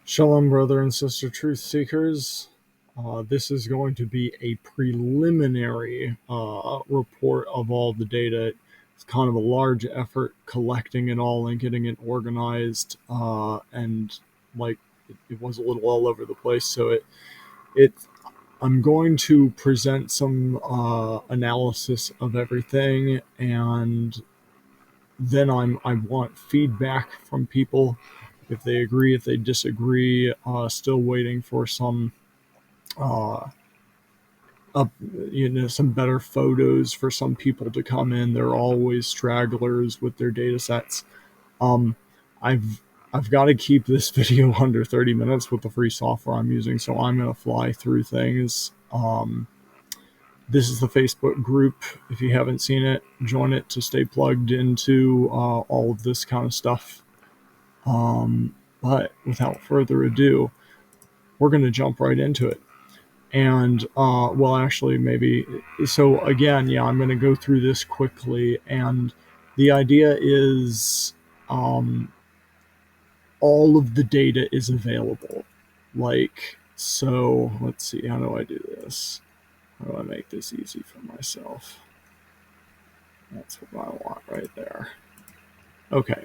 Shalom, brother and sister truth seekers. This is going to be a preliminary report of all the data. It's kind of a large effort collecting it all and getting it organized. And like it was a little all over the place. So it I'm going to present some analysis of everything, and then I want feedback from people, if they agree, if they disagree. Still waiting for some uh, up, some better photos for some people to come in. There are always stragglers with their data sets. Um, I've I've got to keep this video under 30 minutes with the free software I'm using, so I'm going to fly through things. This is the Facebook group. If you haven't seen it, join it to stay plugged into all of this kind of stuff. But without further ado, we're going to jump right into it. And, well, actually, maybe. So, again, yeah, I'm going to go through this quickly. And the idea is all of the data is available. So let's see, how do I do this? How do I make this easy for myself? That's what I want right there. Okay,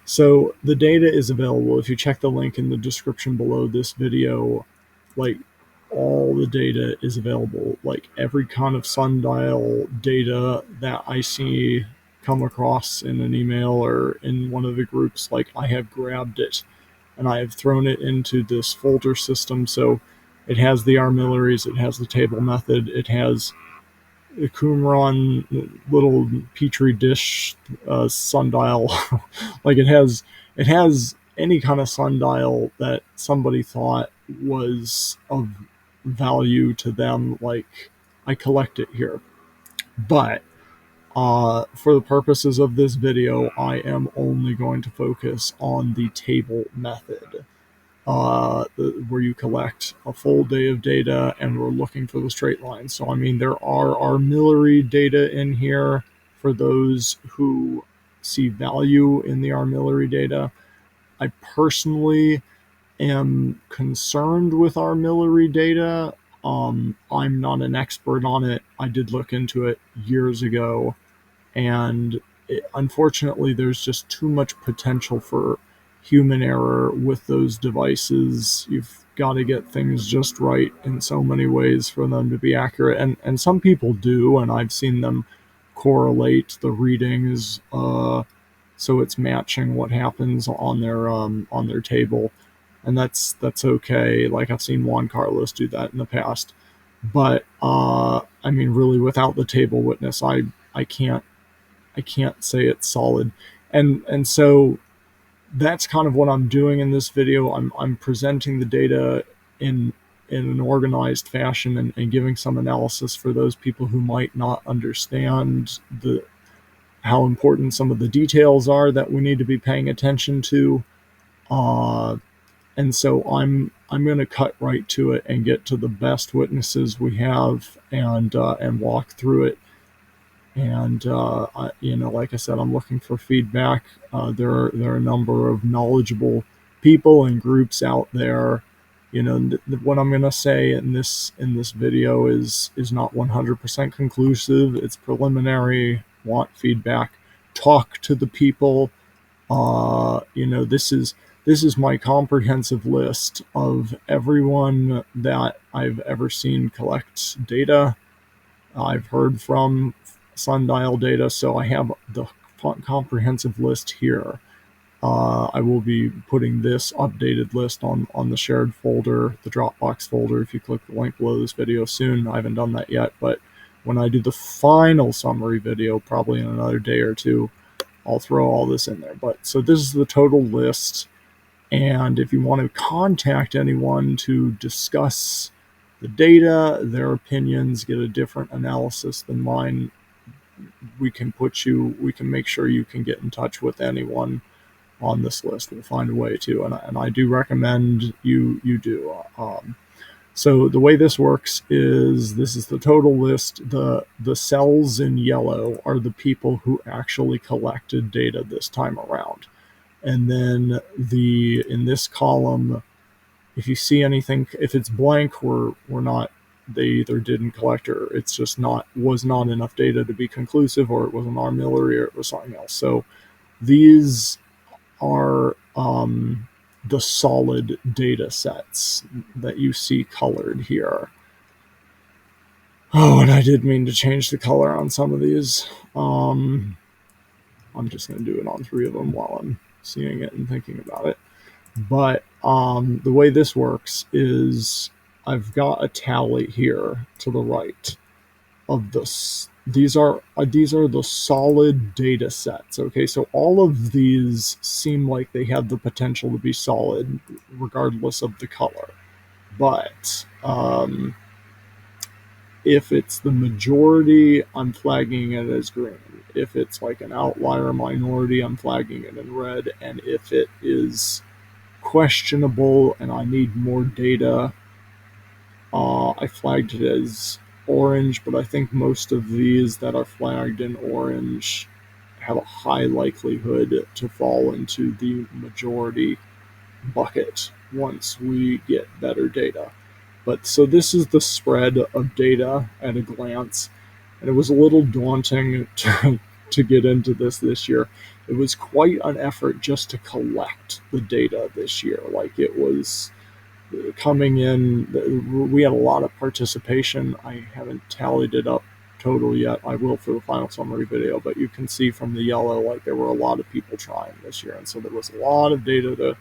so the data is available. If you check the link in the description below this video, like all the data is available. Like every kind of sundial data that I see come across in an email or in one of the groups, like I have grabbed it and I have thrown it into this folder system. So it has the armillaries, it has the table method, it has a Qumran little petri dish sundial. Like it has any kind of sundial that somebody thought was of value to them. Like I collect it here, but for the purposes of this video, I am only going to focus on the table method, where you collect a full day of data and we're looking for the straight line. So, I mean, there are armillary data in here for those who see value in the armillary data. I personally am concerned with armillary data. I'm not an expert on it. I did look into it years ago, and unfortunately, there's just too much potential for human error with those devices. You've got to get things just right in so many ways for them to be accurate, and some people do, and I've seen them correlate the readings, so it's matching what happens on their table, and that's okay. Like I've seen Juan Carlos do that in the past, but I mean, really, without the table witness, I can't say it's solid. And so that's kind of what I'm doing in this video. I'm presenting the data in an organized fashion, and giving some analysis for those people who might not understand the how important some of the details are that we need to be paying attention to. Uh, and so I'm going to cut right to it and get to the best witnesses we have, and walk through it. And like I said, I'm looking for feedback. There are a number of knowledgeable people and groups out there. What I'm going to say in this video is not 100% conclusive. It's preliminary. Want feedback. Talk to the people. This is my comprehensive list of everyone that I've ever seen collect data. I've heard from Sundial data, so I have the comprehensive list here. I will be putting this updated list on the shared folder, the Dropbox folder, if you click the link below this video soon. I haven't done that yet, but when I do the final summary video, probably in another day or two, I'll throw all this in there. But so this is the total list, and if you want to contact anyone to discuss the data, their opinions, get a different analysis than mine, we can make sure you can get in touch with anyone on this list. We'll find a way to, and I do recommend you do. So the way this works is this is the total list. The cells in yellow are the people who actually collected data this time around. And then in this column, if you see anything, if it's blank, we're not, they either didn't collect, or it's just not, was not enough data to be conclusive, or it was an armillary, or it was something else. So these are the solid data sets that you see colored here. Oh, and I did mean to change the color on some of these. I'm just going to do it on 3 of them while I'm seeing it and thinking about it. But the way this works is I've got a tally here to the right of this. These are the solid data sets. Okay, so all of these seem like they have the potential to be solid, regardless of the color. But if it's the majority, I'm flagging it as green. If it's like an outlier minority, I'm flagging it in red. And if it is questionable and I need more data, I flagged it as orange, but I think most of these that are flagged in orange have a high likelihood to fall into the majority bucket once we get better data. But so this is the spread of data at a glance, and it was a little daunting to get into this year. It was quite an effort just to collect the data this year. Like, it was coming in, we had a lot of participation. I haven't tallied it up total yet. I will for the final summary video, but you can see from the yellow, like, there were a lot of people trying this year, and so there was a lot of data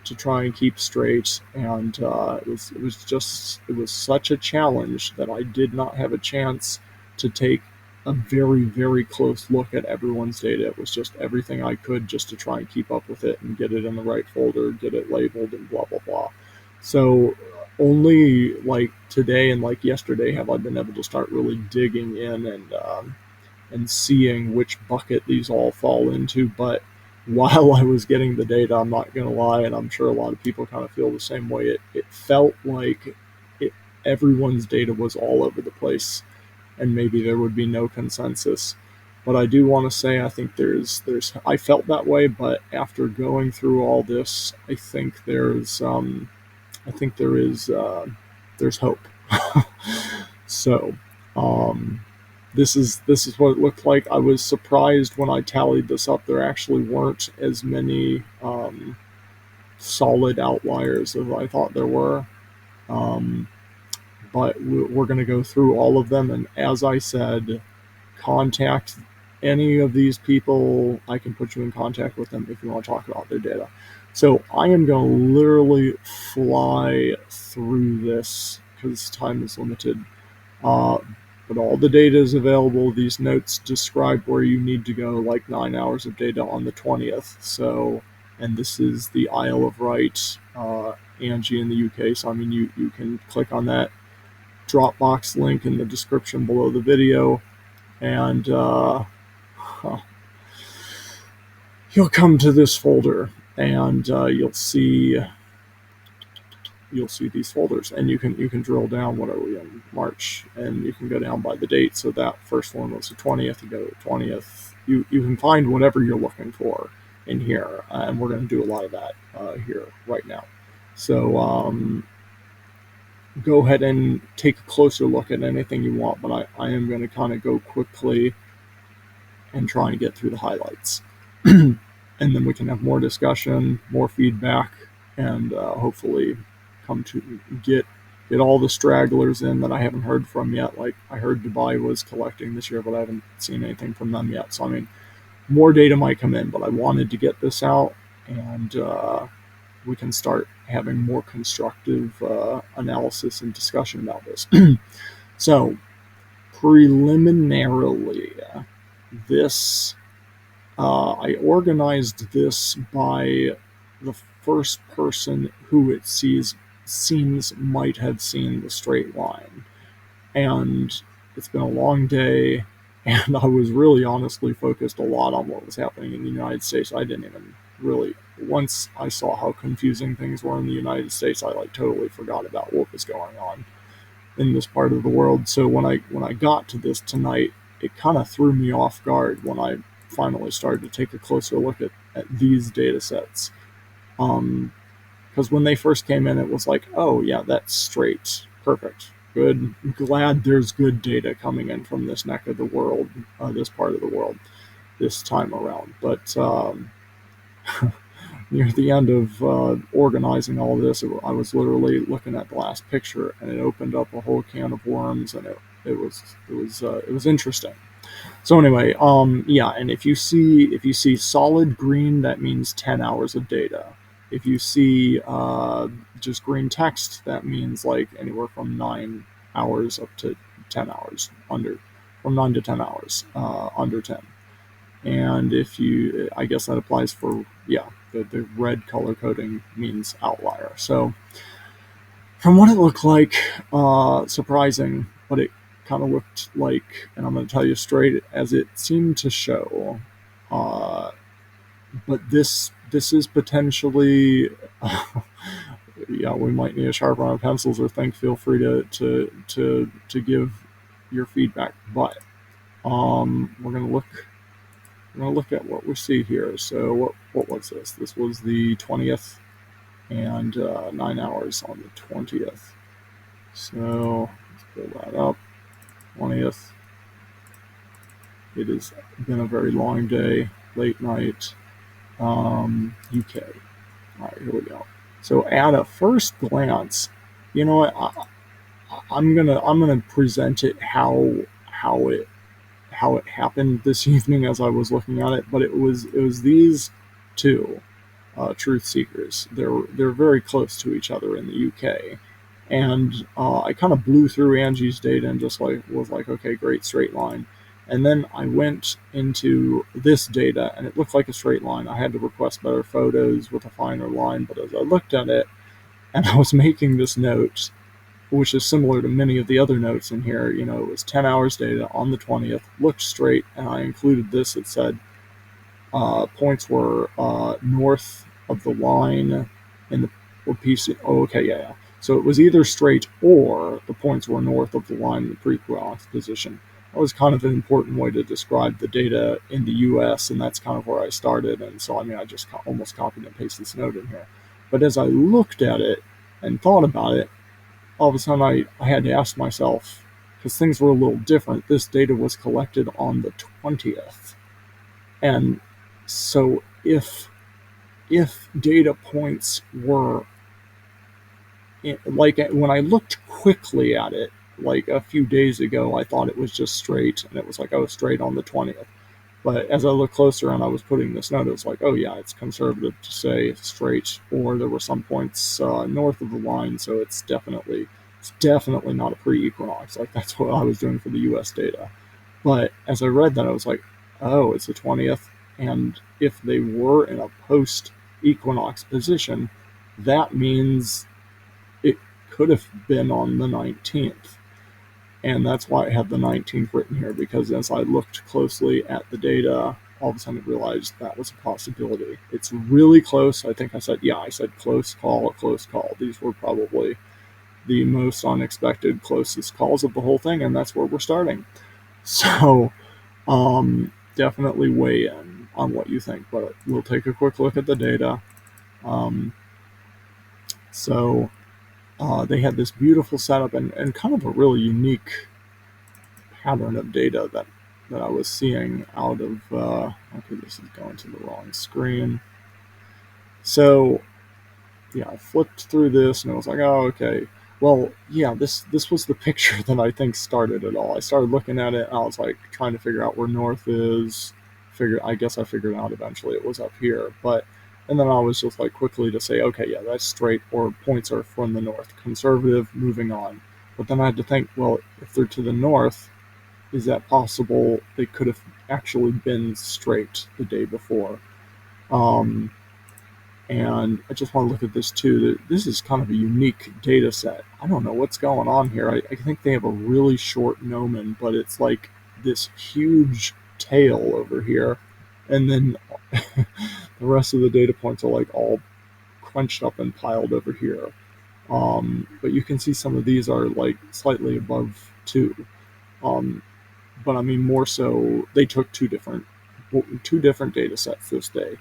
to try and keep straight. And it was such a challenge that I did not have a chance to take a very, very close look at everyone's data. It was just everything I could just to try and keep up with it and get it in the right folder, get it labeled, and blah blah blah. So only like today and like yesterday have I been able to start really digging in and seeing which bucket these all fall into. But while I was getting the data, I'm not going to lie, and I'm sure a lot of people kind of feel the same way, it felt like everyone's data was all over the place, and maybe there would be no consensus. But I do want to say, I think I felt that way, but after going through all this, I think there's hope. So this is what it looked like. I was surprised when I tallied this up. There actually weren't as many solid outliers as I thought there were. But we're going to go through all of them, and as I said, contact any of these people. I can put you in contact with them if you want to talk about their data. So I am going to literally fly through this because time is limited. But all the data is available. These notes describe where you need to go, like 9 hours of data on the 20th. So, and this is the Isle of Wight, Angie in the UK. So, I mean, you can click on that Dropbox link in the description below the video, and you'll come to this folder, and you'll see these folders, and you can drill down. What are we in? March, and you can go down by the date. So that first one was the 20th. You go to the 20th. You can find whatever you're looking for in here, and we're going to do a lot of that here right now. So go ahead and take a closer look at anything you want, but I am going to kind of go quickly and try and get through the highlights. And then we can have more discussion, more feedback, and hopefully come to get all the stragglers in that I haven't heard from yet. Like, I heard Dubai was collecting this year, but I haven't seen anything from them yet. So, I mean, more data might come in, but I wanted to get this out, and we can start having more constructive analysis and discussion about this. So, preliminarily, this I organized this by the first person who it seems might have seen the straight line. And it's been a long day, and I was really honestly focused a lot on what was happening in the United States. I didn't even really, once I saw how confusing things were in the United States, I like totally forgot about what was going on in this part of the world. So when I got to this tonight, it kind of threw me off guard when I finally started to take a closer look at these data sets. Because because when they first came in, it was like, oh yeah, that's straight, perfect, good. Glad there's good data coming in from this neck of the world, this part of the world, this time around. But near the end of organizing all this, I was literally looking at the last picture, and it opened up a whole can of worms, and it was interesting. So anyway, yeah, and if you see solid green, that means 10 hours of data. If you see just green text, that means like anywhere from 9 hours up to 10 hours, under from 9 to 10 hours, under 10. And if you, I guess that applies for, yeah, the red color coding means outlier. So from what it looked like, surprising, but it kind of looked like, and I'm going to tell you straight, as it seemed to show. Uh, but this is potentially, yeah, we might need a sharpen our pencils, or think. Feel free to give your feedback. But we're gonna look. We're gonna look at what we see here. So what was this? This was the 20th, and 9 hours on the 20th. So let's pull that up. 20th. It has been a very long day, late night, UK. All right, here we go. So at a first glance, you know what? I'm gonna present it how it happened this evening as I was looking at it. But it was these two truth seekers. They're very close to each other in the UK, and I kind of blew through Angie's data and just like was like, okay, great, straight line. And then I went into this data, and it looked like a straight line. I had to request better photos with a finer line, but as I looked at it, and I was making this note, which is similar to many of the other notes in here, you know, it was 10 hours data on the 20th, looked straight, and I included this. It said points were north of the line in the PC. Oh, okay, yeah, yeah. So it was either straight or the points were north of the line in the pre-Equinox position. That was kind of an important way to describe the data in the US, and that's kind of where I started. And so, I mean, I just almost copied and pasted this note in here. But as I looked at it and thought about it, all of a sudden I had to ask myself, because things were a little different, this data was collected on the 20th. And so if data points were like, when I looked quickly at it like a few days ago, I thought it was just straight, and it was like, oh, straight on the 20th. But as I looked closer and I was putting this note, it was like, oh yeah, it's conservative to say straight, or there were some points north of the line, so it's definitely not a pre-equinox. Like, that's what I was doing for the U.S. data. But as I read that, I was like, oh, it's the 20th, and if they were in a post-equinox position, that means it could have been on the 19th. And that's why I have the 19th written here, because as I looked closely at the data, all of a sudden I realized that was a possibility. It's really close. I think I said close call, close call. These were probably the most unexpected, closest calls of the whole thing, and that's where we're starting. So definitely weigh in on what you think, but we'll take a quick look at the data. So they had this beautiful setup, and kind of a really unique pattern of data that I was seeing out of, okay, this is going to the wrong screen. So yeah, I flipped through this and I was like, oh, okay. Well, yeah, this was the picture that I think started it all. I started looking at it and I was like trying to figure out where north is. I guess I figured out eventually it was up here. But and then I was just like quickly to say, okay, yeah, that's straight, or points are from the north. Conservative, moving on. But then I had to think, well, if they're to the north, is that possible they could have actually been straight the day before? And I just want to look at this too. This is kind of a unique data set. I don't know what's going on here. I think they have a really short gnomon, but it's like this huge tail over here. And then the rest of the data points are like all crunched up and piled over here. But you can see some of these are like slightly above 2. But I mean, more so, they took two different data sets this day,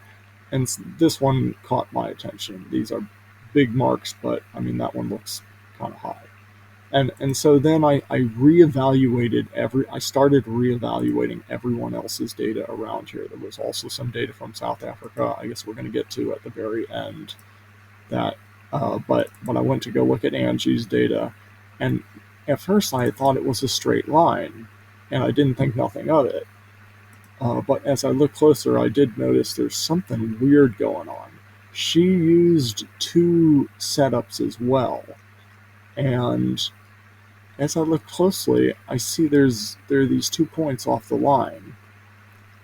and this one caught my attention. These are big marks, but I mean that one looks kind of high. And so then I reevaluated I started reevaluating everyone else's data around here. There was also some data from South Africa. I guess we're going to get to at the very end that. But when I went to go look at Angie's data, and at first I thought it was a straight line, and I didn't think nothing of it. But as I looked closer, I did notice there's something weird going on. She used two setups as well, and as I look closely, I see there are these 2 points off the line,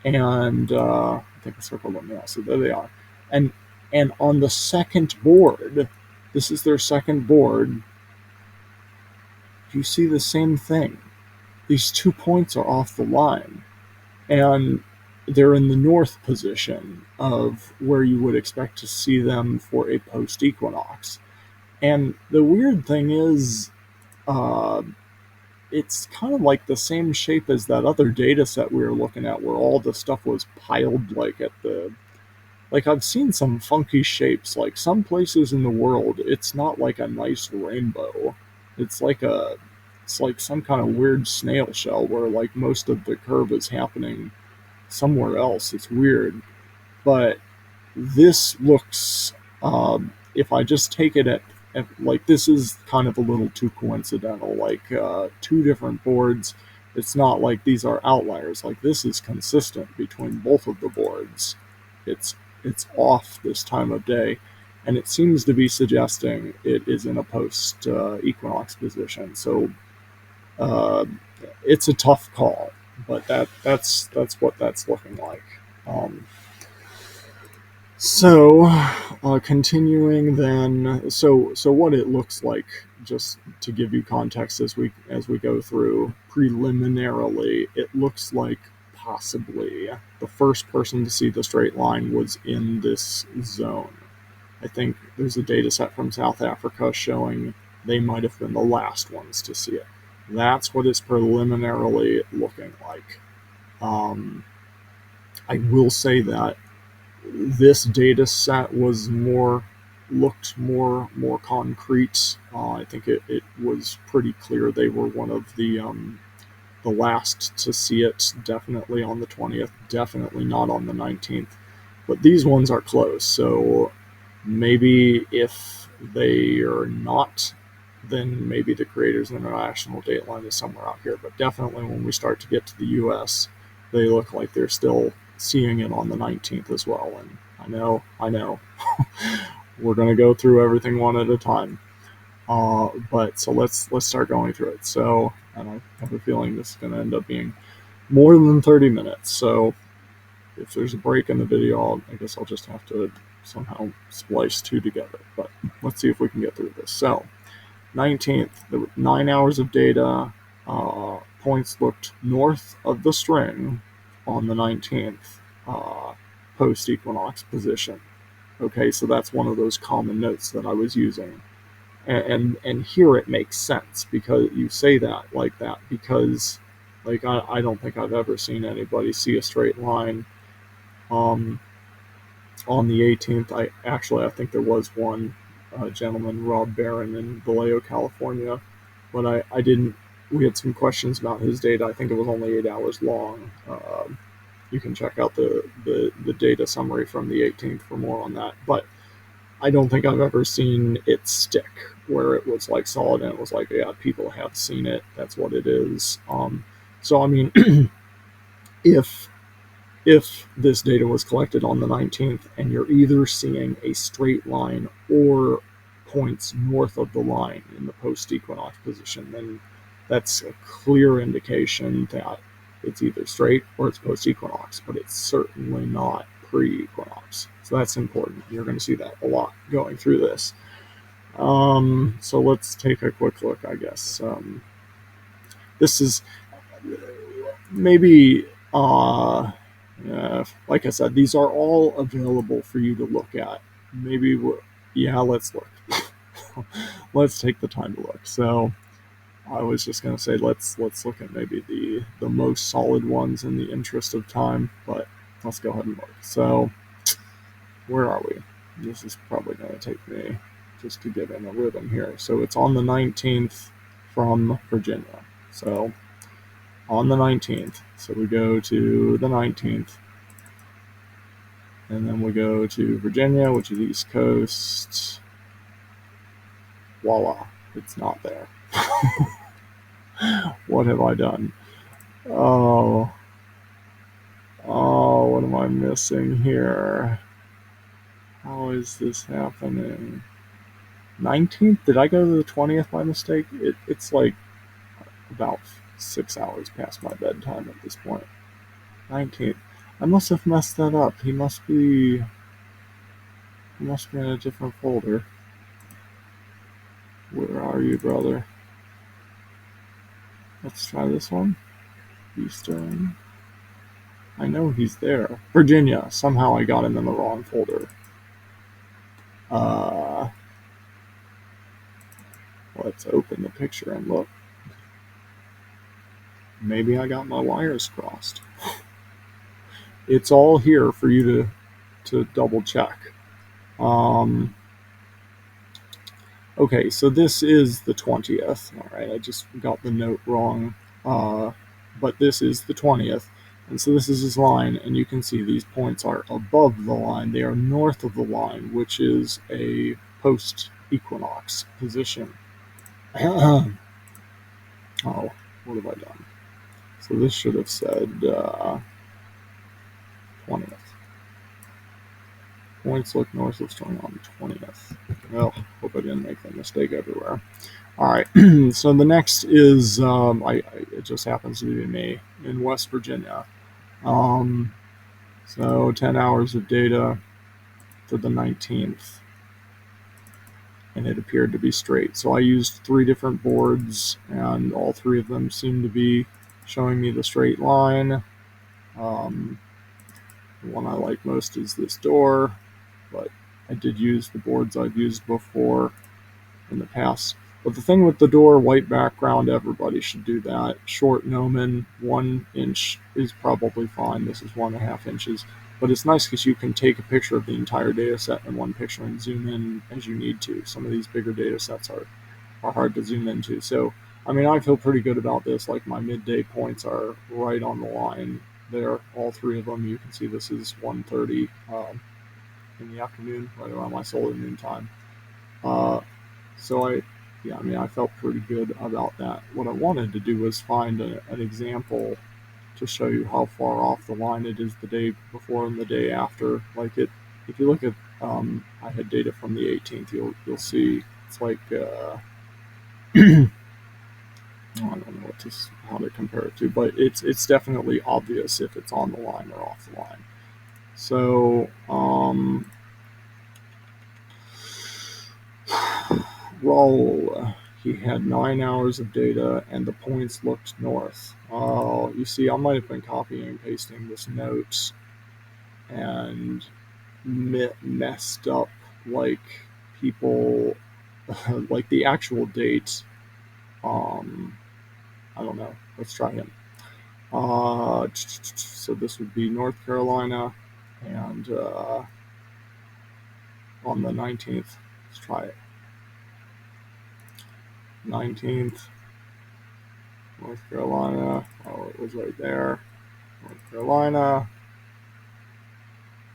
and I think I circled them now. So there they are, and on the second board, this is their second board. You see the same thing. These 2 points are off the line, and they're in the north position of where you would expect to see them for a post equinox. And the weird thing is, uh, it's kind of like the same shape as that other data set we were looking at where all the stuff was piled like at the like I've seen some funky shapes. Like some places in the world it's not like a nice rainbow. It's like a it's like some kind of weird snail shell where like most of the curve is happening somewhere else. It's weird. But this looks, if I just take it at like this is kind of a little too coincidental. Like two different boards, it's not like these are outliers. Like this is consistent between both of the boards. It's it's off this time of day, and it seems to be suggesting it is in a post equinox position. So uh, it's a tough call, but that's what that's looking like. Um, so, continuing then, so what it looks like, just to give you context as we go through preliminarily, it looks like possibly the first person to see the straight line was in this zone. I think there's a data set from South Africa showing they might have been the last ones to see it. That's what it's preliminarily looking like. Um, I will say that this data set was more concrete. I think it was pretty clear they were one of the last to see it. Definitely on the 20th. Definitely not on the 19th. But these ones are close. So maybe if they are not, then maybe the Creators International dateline is somewhere out here. But definitely when we start to get to the U.S., they look like they're still seeing it on the 19th as well. And I know, we're going to go through everything one at a time. But so let's start going through it. So, and I have a feeling this is going to end up being more than 30 minutes. So if there's a break in the video, I guess I'll just have to somehow splice two together. But let's see if we can get through this. So 19th, there were 9 hours of data. Points looked north of the string on the 19th, post equinox position. Okay, so that's one of those common notes that I was using. And here it makes sense because you say that like that because like I don't think I've ever seen anybody see a straight line um, on the 18th. I think there was one gentleman, Rob Barron, in Vallejo, California, but I didn't. We had some questions about his data. I think it was only 8 hours long. You can check out the data summary from the 18th for more on that. But I don't think I've ever seen it stick where it was like solid and it was like, yeah, people have seen it. That's what it is. So I mean, if this data was collected on the 19th and you're either seeing a straight line or points north of the line in the post equinox position, then that's a clear indication that it's either straight or it's post equinox, but it's certainly not pre equinox. So that's important. You're going to see that a lot going through this. So let's take a quick look, I guess. This is maybe like I said, these are all available for you to look at. Maybe, yeah, let's look. Let's take the time to look. So I was just going to say let's look at maybe the most solid ones in the interest of time, but let's go ahead and look. So where are we? This is probably going to take me just to get in a rhythm here. So it's on the 19th from Virginia. So on the 19th. So we go to the 19th. And then we go to Virginia, which is East Coast. Voila, it's not there. What have I done? Oh, what am I missing here? How is this happening? 19th? Did I go to the 20th by mistake? It's like about 6 hours past my bedtime at this point. 19th. I must have messed that up. He must be in a different folder. Where are you, brother? Let's try this one. Eastern. I know he's there. Virginia. Somehow I got him in the wrong folder. Let's open the picture and look. Maybe I got my wires crossed. It's all here for you to double check. Okay, so this is the 20th. All right, I just got the note wrong. But this is the 20th. And so this is his line, and you can see these points are above the line. They are north of the line, which is a post-equinox position. Oh, what have I done? So this should have said 20th. Points look north of starting on 20th. Well, hope I didn't make that mistake everywhere. All right, so the next is, it just happens to be me in West Virginia. So 10 hours of data for the 19th, and it appeared to be straight. So I used 3 different boards, and all 3 of them seem to be showing me the straight line. The one I like most is this door, but I did use the boards I've used before in the past. But the thing with the door, white background, everybody should do that. Short gnomon, 1 inch is probably fine. This is 1.5 inches. But it's nice because you can take a picture of the entire data set in one picture and zoom in as you need to. Some of these bigger data sets are hard to zoom into. So, I mean, I feel pretty good about this. Like my midday points are right on the line there. All 3 of them. You can see this is 1:30 in the afternoon, right around my solar noon time. So I felt pretty good about that. What I wanted to do was find an example to show you how far off the line it is the day before and the day after. Like if you look at, I had data from the 18th. You'll see it's like I don't know how to compare it to, but it's definitely obvious if it's on the line or off the line. So roll. He had 9 hours of data, and the points looked north. You see, I might have been copying and pasting this note and messed up like people, like the actual date. I don't know. Let's try him. So this would be North Carolina, and on the 19th. Let's try it. 19th. North Carolina. Oh, it was right there. North Carolina.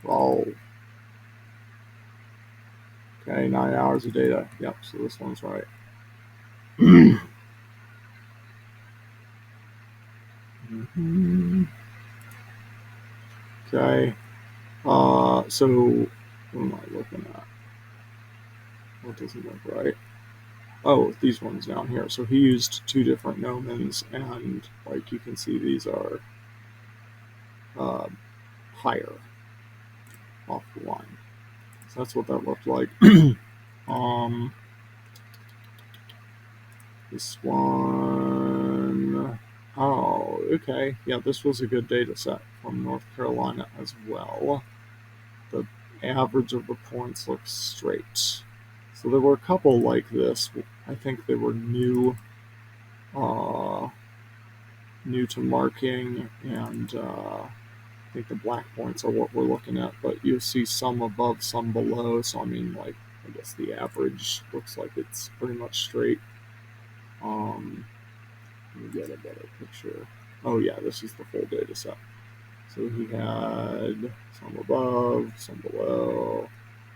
Roll. Okay, 9 hours of data. Yep, so this one's right. Okay. So what am I looking at? What doesn't look right? Oh, these ones down here. So he used 2 different gnomons, and like you can see, these are higher off the line. So that's what that looked like. This one. Oh, okay. Yeah, this was a good data set from North Carolina as well. The average of the points looks straight. So there were a couple like this. I think they were new to marking, and I think the black points are what we're looking at, but you'll see some above, some below. So I mean, like I guess the average looks like it's pretty much straight. Let me get a better picture. Oh yeah, this is the full data set. So he had some above, some below,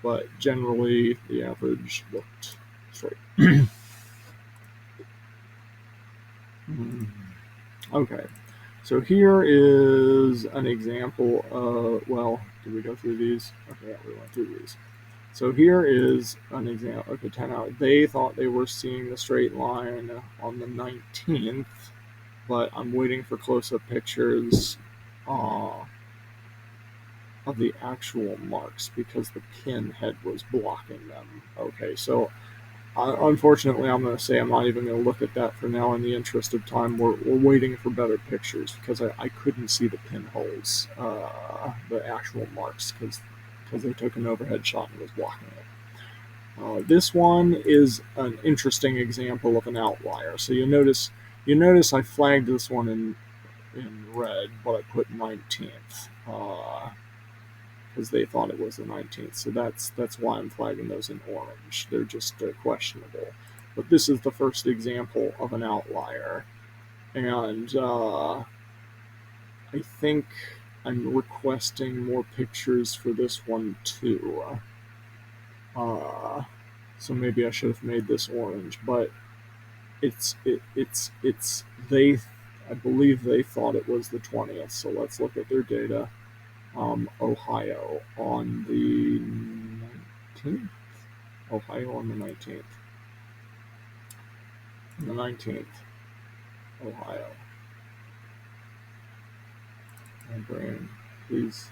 but generally the average looked straight. Okay, so here is an example of, well, did we go through these? Okay, yeah, we went through these. So here is an example. Okay, 10 hours. They thought they were seeing the straight line on the 19th, but I'm waiting for close-up pictures of the actual marks because the pin head was blocking them. Okay, so unfortunately, I'm going to say I'm not even going to look at that for now in the interest of time. We're waiting for better pictures because I couldn't see the pinholes, the actual marks, because they took an overhead shot and was blocking it. This one is an interesting example of an outlier. So you notice I flagged this one in red, but I put 19th. Because they thought it was the 19th. So that's why I'm flagging those in orange. They're just questionable. But this is the first example of an outlier. And I think I'm requesting more pictures for this one too. So maybe I should have made this orange, but it's they, I believe they thought it was the 20th. So let's look at their data. Ohio on the 19th. Ohio on the 19th. On the 19th, Ohio. My brain, please.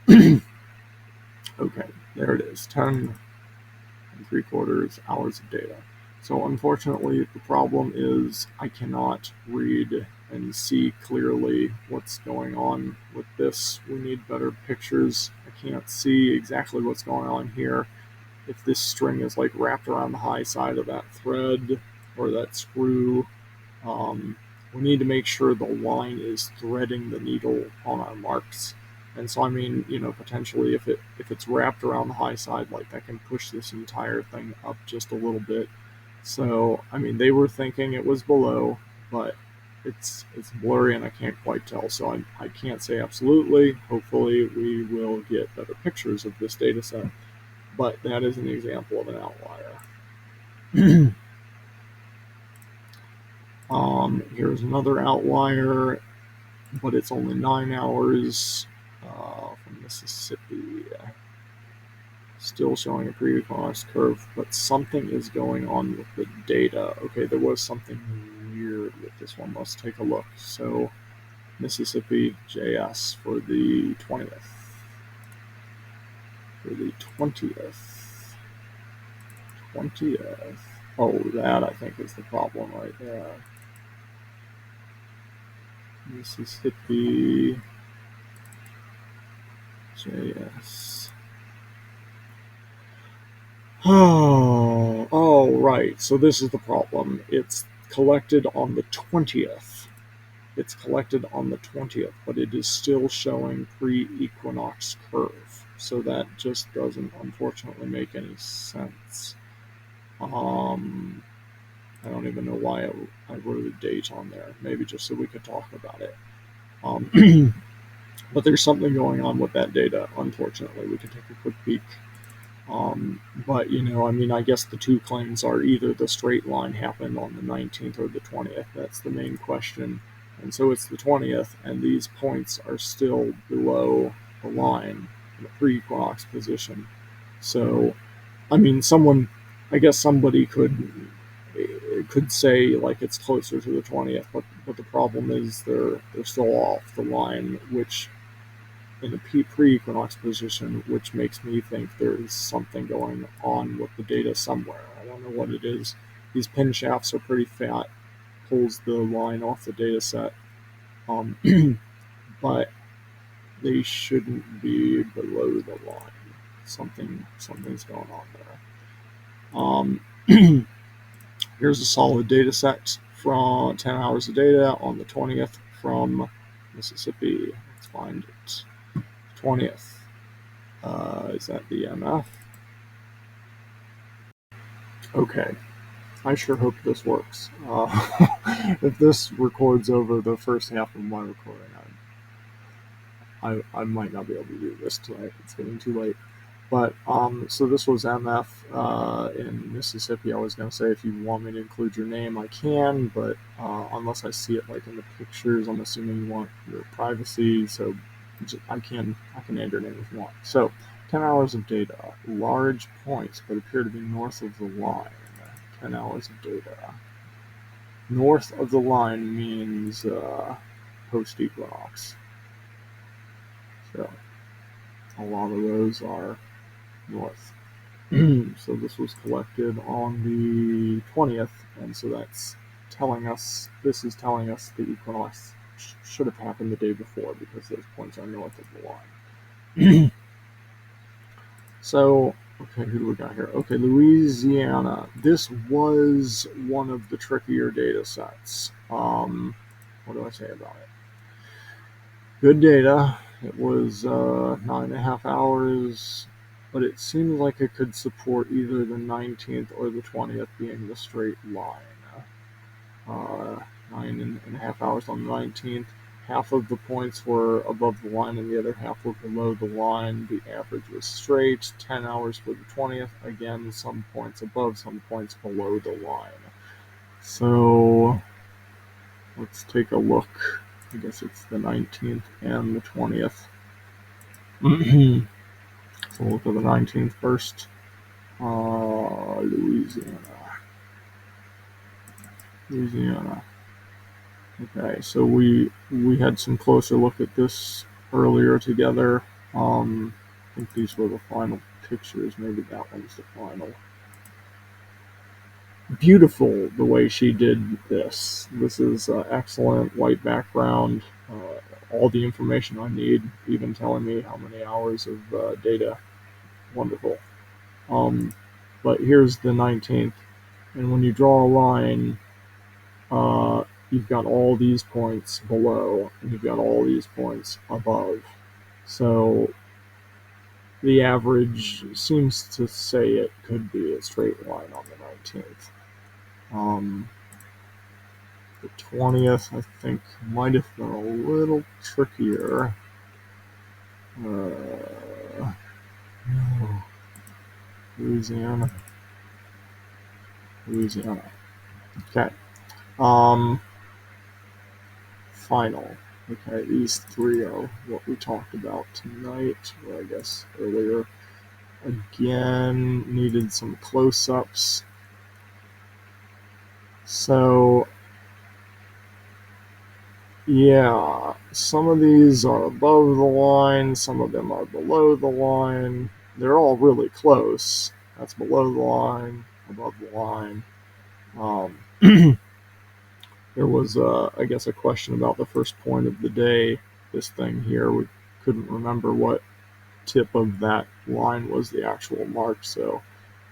Okay, there it is. 10 3/4 hours of data. So unfortunately, the problem is I cannot read and see clearly what's going on with this. We need better pictures. I can't see exactly what's going on here. If this string is like wrapped around the high side of that thread or that screw, we need to make sure the line is threading the needle on our marks. And so, I mean, potentially if it's wrapped around the high side, like that can push this entire thing up just a little bit. So, I mean, they were thinking it was below, but it's blurry and I can't quite tell. So I can't say absolutely. Hopefully we will get better pictures of this data set. But that is an example of an outlier. Here's another outlier, but it's only 9 hours from Mississippi. Still showing a pre-Equinox curve, but something is going on with the data. Okay, there was something weird with this one. Let's take a look. So, Mississippi JS for the 20th. For the 20th. 20th. Oh, that I think is the problem right there. Mississippi JS. Oh, right. So this is the problem. It's collected on the 20th. It's collected on the 20th, but it is still showing pre-equinox curve. So that just doesn't, unfortunately, make any sense. I don't even know why I wrote a date on there. Maybe just so we could talk about it. But there's something going on with that data, unfortunately. We could take a quick peek. But, I mean, I guess the two claims are either the straight line happened on the 19th or the 20th. That's the main question. And so it's the 20th, and these points are still below the line in the pre-equinox position. So, I mean, I guess somebody could say like it's closer to the 20th, but the problem is they're still off the line, which in a pre-equinox position, which makes me think there's something going on with the data somewhere. I don't know what it is. These pin shafts are pretty fat, pulls the line off the data set, but they shouldn't be below the line. Something's going on there. Here's a solid data set from 10 hours of data on the 20th from Mississippi. Let's find it. 20th. Is that the MF? Okay, I sure hope this works. If this records over the first half of my recording, I might not be able to do this tonight. It's getting too late. But so this was MF in Mississippi. I was gonna say if you want me to include your name, I can, but unless I see it like in the pictures, I'm assuming you want your privacy. So I can add your name if you want. So 10 hours of data, large points, but appear to be north of the line. 10 hours of data. North of the line means post Equinox. So a lot of those are north. So this was collected on the 20th, and so this is telling us the equinox should have happened the day before because those points are north of the line. So, okay, who do we got here? Okay, Louisiana. This was one of the trickier data sets. What do I say about it? Good data. It was 9.5 hours, but it seems like it could support either the 19th or the 20th being the straight line. 9.5 hours on the 19th. Half of the points were above the line and the other half were below the line. The average was straight. 10 hours for the 20th. Again, some points above, some points below the line. So let's take a look. I guess it's the 19th and the 20th. So we'll look at the 19th first. Louisiana. Okay, so we had some closer look at this earlier together. I think these were the final pictures. Maybe that one's the final. Beautiful the way she did this. This is excellent white background. All the information I need, even telling me how many hours of data. Wonderful. But here's the 19th, and when you draw a line, you've got all these points below, and you've got all these points above. So the average seems to say it could be a straight line on the 19th. The 20th, I think, might have been a little trickier. Louisiana. Okay. Final. Okay, these three are what we talked about tonight, or I guess earlier. Again, needed some close-ups. So, yeah, some of these are above the line, some of them are below the line. They're all really close. That's below the line, above the line. There was, I guess, a question about the first point of the day. This thing here, we couldn't remember what tip of that line was the actual mark, so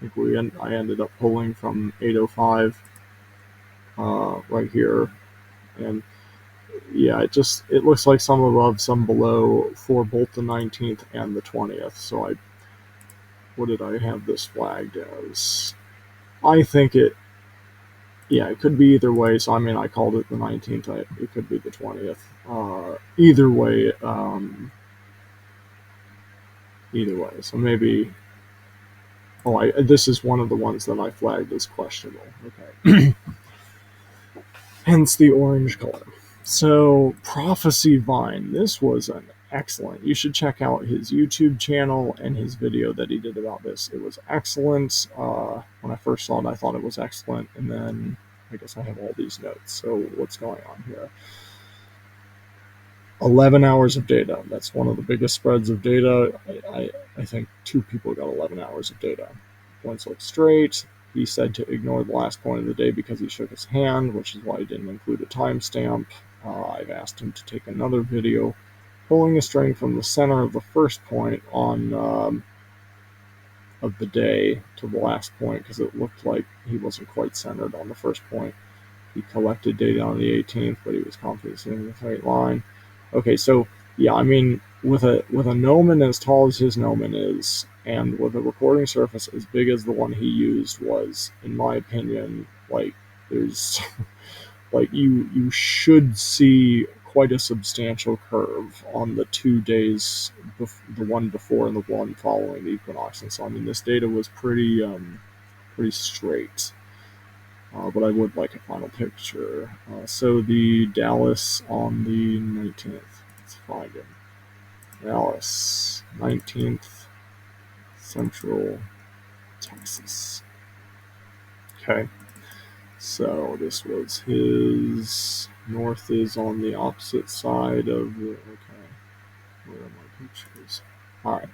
I think I ended up pulling from 805 right here, and yeah, it looks like some above, some below for both the 19th and the 20th. So what did I have this flagged as? I think it could be either way. So I mean, I called it the 19th. It could be the 20th. Either way, So maybe. Oh, this is one of the ones that I flagged as questionable. Okay. Hence the orange color. So, Prophecy Vine. This was an excellent. You should check out his YouTube channel and his video that he did about this. It was excellent. When I first saw it, I thought it was excellent, and then I guess I have all these notes. So, what's going on here? 11 hours of data. That's one of the biggest spreads of data. I think two people got 11 hours of data. Points look straight. He said to ignore the last point of the day because he shook his hand, which is why he didn't include a timestamp. I've asked him to take another video pulling a string from the center of the first point on of the day to the last point because it looked like he wasn't quite centered on the first point. He collected data on the 18th, but he was confident in the straight line. Okay, so Yeah, I mean, with a gnomon as tall as his gnomon is, and with a recording surface as big as the one he used was, in my opinion, like there's like you should see quite a substantial curve on the 2 days, the one before and the one following the equinox. And so, I mean, this data was pretty straight. But I would like a final picture. So the Dallas on the 19th. Let's find him. Dallas, 19th, Central Texas. Okay. So this was his. North is on the opposite side of the. Okay. Where are my pictures? Alright.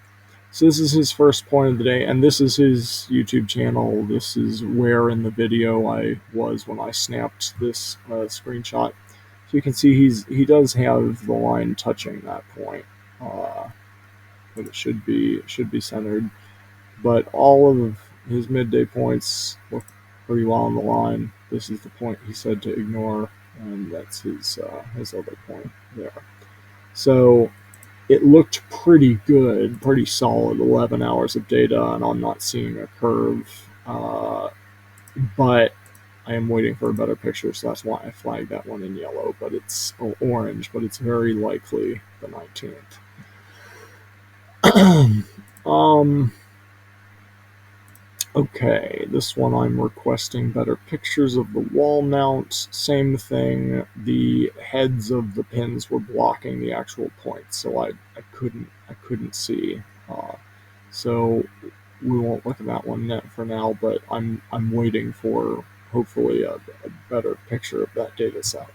So this is his first point of the day, and this is his YouTube channel. This is where in the video I was when I snapped this screenshot. So you can see he does have the line touching that point, but it should be centered. But all of his midday points look pretty well on the line. This is the point he said to ignore, and that's his other point there. So it looked pretty good, pretty solid, 11 hours of data, and I'm not seeing a curve. But I am waiting for a better picture, so that's why I flagged that one in yellow, but it's orange, but it's very likely the 19th. Okay, this one I'm requesting better pictures of the wall mount. Same thing, the heads of the pins were blocking the actual points, so I couldn't see. So we won't look at that one for now, but I'm waiting for hopefully a better picture of that data set.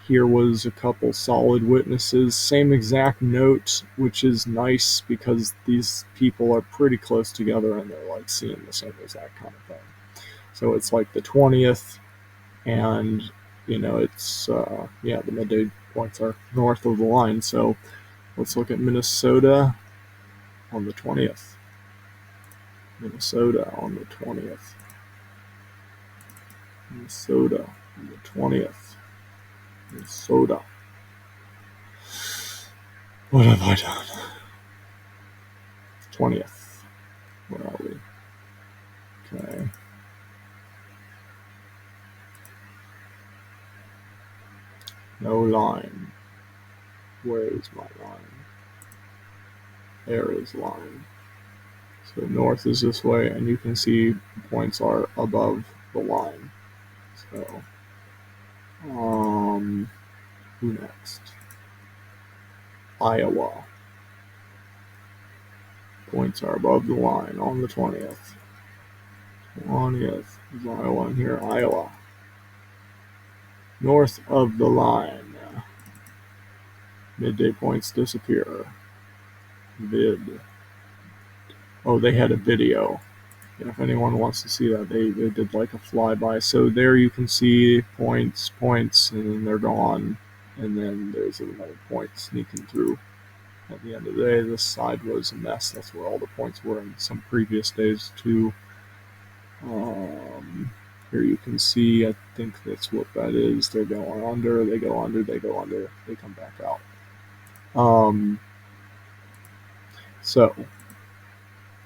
Here was a couple solid witnesses, same exact note, which is nice because these people are pretty close together and they're like seeing the same exact kind of thing. So it's like the 20th, and it's the midday points are north of the line. So let's look at Minnesota on the 20th. Minnesota on the 20th. Minnesota on the 20th. Minnesota. What have I done? 20th. Where are we? Okay. No line. Where is my line? There is line. So north is this way, and you can see points are above the line. So, who next? Iowa. Points are above the line on the 20th. 20th is Iowa in here. Iowa. North of the line. Midday points disappear. Vid. Oh, they had a video. If anyone wants to see that, they did like a flyby. So there you can see points, and then they're gone. And then there's another point sneaking through. At the end of the day, this side was a mess. That's where all the points were in some previous days too. Here you can see, I think that's what that is. They're going under, they go under, they go under, they come back out. So,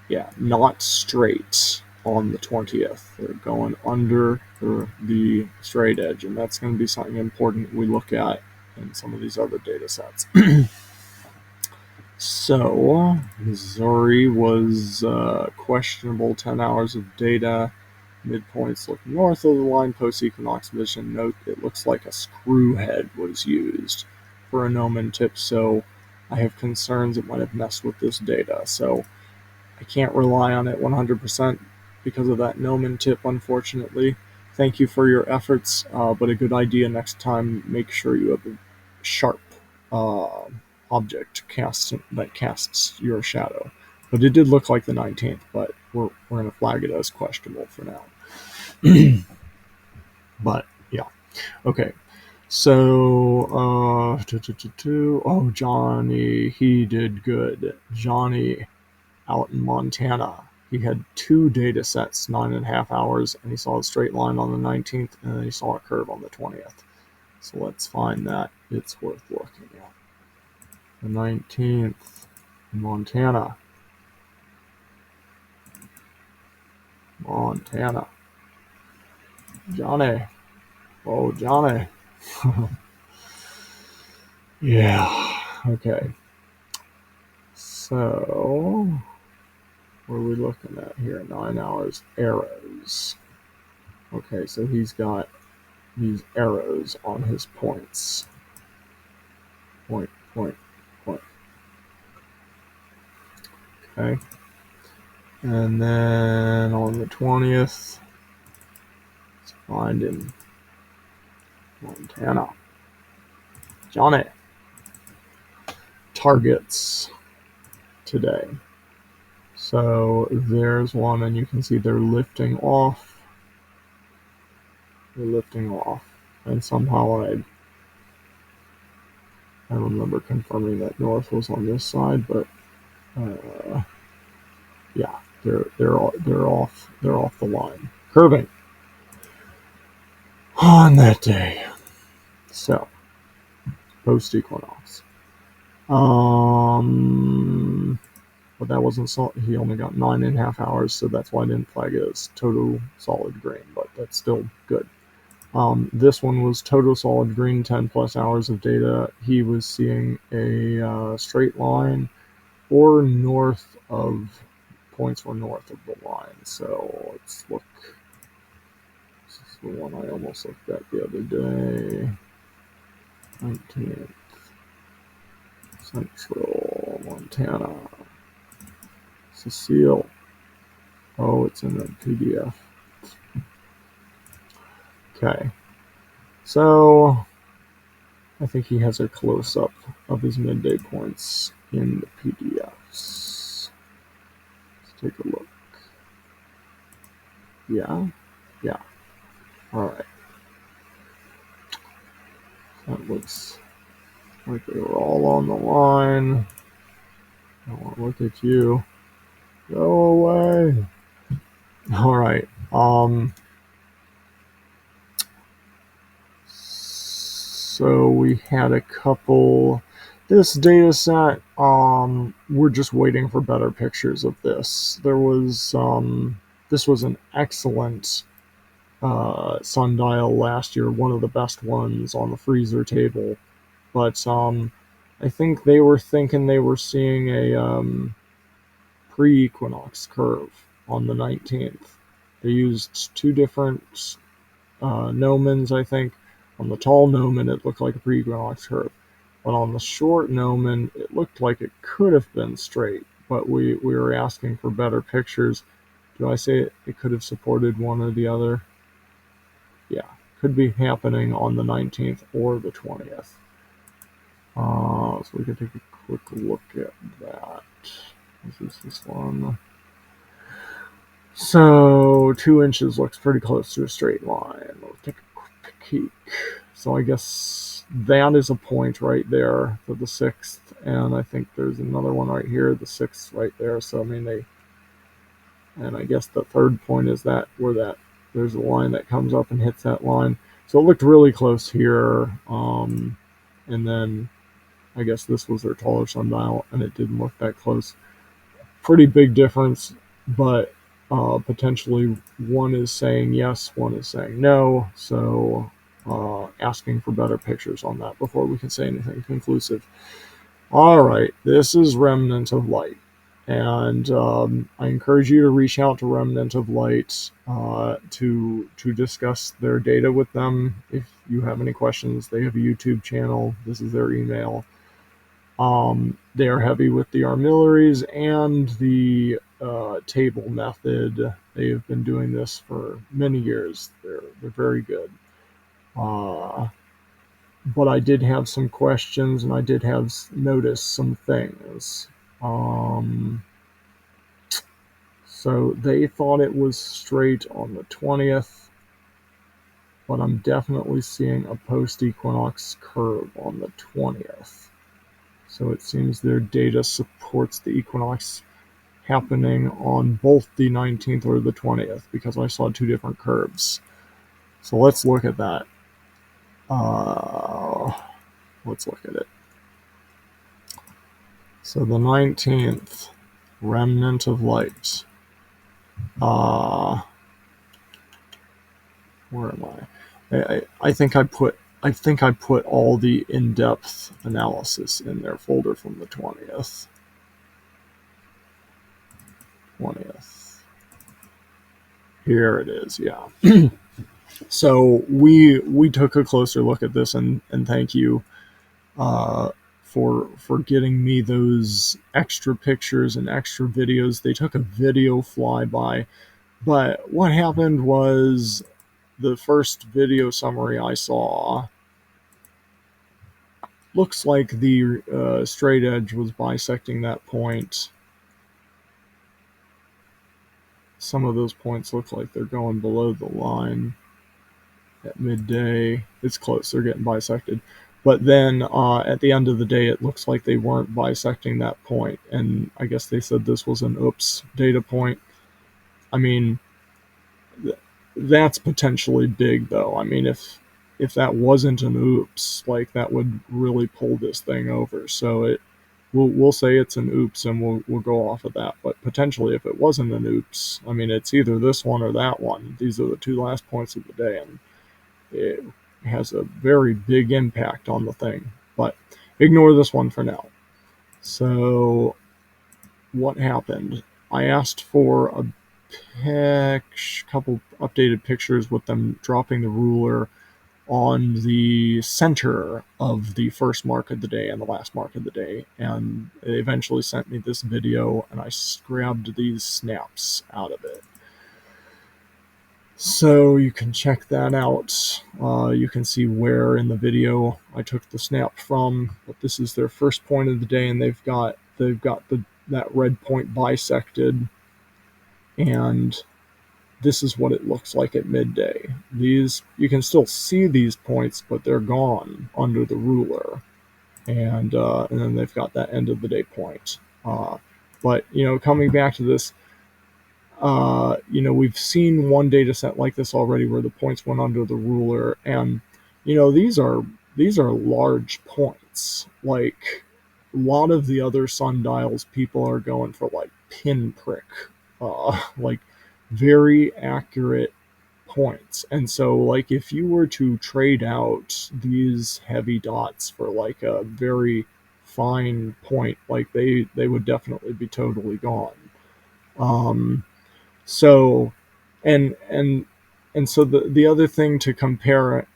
yeah, not straight on the 20th. They're going under the straight edge, and that's going to be something important we look at in some of these other data sets. So, Missouri was questionable 10 hours of data. Midpoints look north of the line post-equinox vision. Note it looks like a screw head was used for a gnomon tip, so I have concerns it might have messed with this data. So I can't rely on it 100% because of that gnomon tip, unfortunately. Thank you for your efforts, but a good idea next time, make sure you have a sharp object that casts your shadow. But it did look like the 19th, but we're going to flag it as questionable for now. But yeah, okay. So, oh, Johnny, he did good. Johnny out in Montana, he had 2 data sets, 9.5 hours, and he saw a straight line on the 19th, and then he saw a curve on the 20th. So let's find that it's worth looking at. The 19th, Montana. Montana. Johnny. Oh, Johnny. Yeah. Okay. So, what are we looking at here? 9 hours. Arrows. Okay, so he's got these arrows on his points. Point, point, point. Okay. And then on the 20th, let's find him. Montana. Johnny. Targets today. So there's one, and you can see they're lifting off. They're lifting off. And somehow I remember confirming that north was on this side, but yeah, they're off the line. Curving on that day. So post equinox. But that wasn't he only got 9.5 hours, so that's why I didn't flag it as total solid green, but that's still good. This one was total solid green, 10 plus hours of data. He was seeing a straight line or north of points were north of the line. So let's look. This is the one I almost looked at the other day. 19th. Central Montana. Cecile. Oh, it's in the PDF. Okay. So I think he has a close-up of his midday points in the PDFs. Let's take a look. Yeah. All right. That looks like they were all on the line. I want to look at you. Go away. All right. So we had a couple. This data set, we're just waiting for better pictures of this. This was an excellent sundial last year, one of the best ones on the freezer table. But I think they were thinking they were seeing a pre-equinox curve on the 19th. They used two different gnomons, I think. On the tall gnomon, it looked like a pre-equinox curve. But on the short gnomon, it looked like it could have been straight. But we were asking for better pictures. Do I say it could have supported one or the other? Yeah, could be happening on the 19th or the 20th. So we can take a quick look at that. Is this one? So 2 inches looks pretty close to a straight line. We'll take a quick peek. So I guess that is a point right there for the 6th, and I think there's another one right here, the 6th right there. So I mean and I guess the third point is that where there's a line that comes up and hits that line. So it looked really close here, and then I guess this was their taller sundial, and it didn't look that close. Pretty big difference, but potentially one is saying yes, one is saying no. So asking for better pictures on that before we can say anything conclusive. All right, this is Remnant of Light. And I encourage you to reach out to Remnant of Light to discuss their data with them. If you have any questions, they have a YouTube channel. This is their email. They are heavy with the armillaries and the table method. They have been doing this for many years. They're very good. But I did have some questions, and I did have noticed some things. So they thought it was straight on the 20th, but I'm definitely seeing a post-equinox curve on the 20th. So it seems their data supports the equinox happening on both the 19th or the 20th, because I saw two different curves. So let's look at that. Uh, let's look at it. So the 19th, remnant of light. Where am I? I think I put all the in-depth analysis in their folder from the 20th. 20th. Here it is. Yeah. So we took a closer look at this, and thank you uh, for getting me those extra pictures and extra videos. They took a video flyby, but what happened was the first video summary I saw looks like the straight edge was bisecting that point. Some of those points look like they're going below the line at midday. It's close, they're getting bisected. But then at the end of the day, it looks like they weren't bisecting that point. And I guess they said this was an oops data point. I mean, that's potentially big, though. I mean, if that wasn't an oops, like that would really pull this thing over. So we'll say it's an oops, and we'll go off of that. But potentially, if it wasn't an oops, I mean, it's either this one or that one. These are the two last points of the day, and it has a very big impact on the thing. But ignore this one for now. So what happened? I asked for a couple updated pictures with them dropping the ruler on the center of the first mark of the day and the last mark of the day, and they eventually sent me this video, and I grabbed these snaps out of it. So you can check that out. You can see where in the video I took the snap from, but this is their first point of the day, and they've got that red point bisected, and this is what it looks like at midday. These, you can still see these points, but they're gone under the ruler, and then they've got that end of the day point. But coming back to this, we've seen one data set like this already where the points went under the ruler, and these are large points. Like a lot of the other sundials, people are going for like pinprick, like very accurate points. And so, like, if you were to trade out these heavy dots for like a very fine point, like they would definitely be totally gone. Um, so, and so the other thing to compare,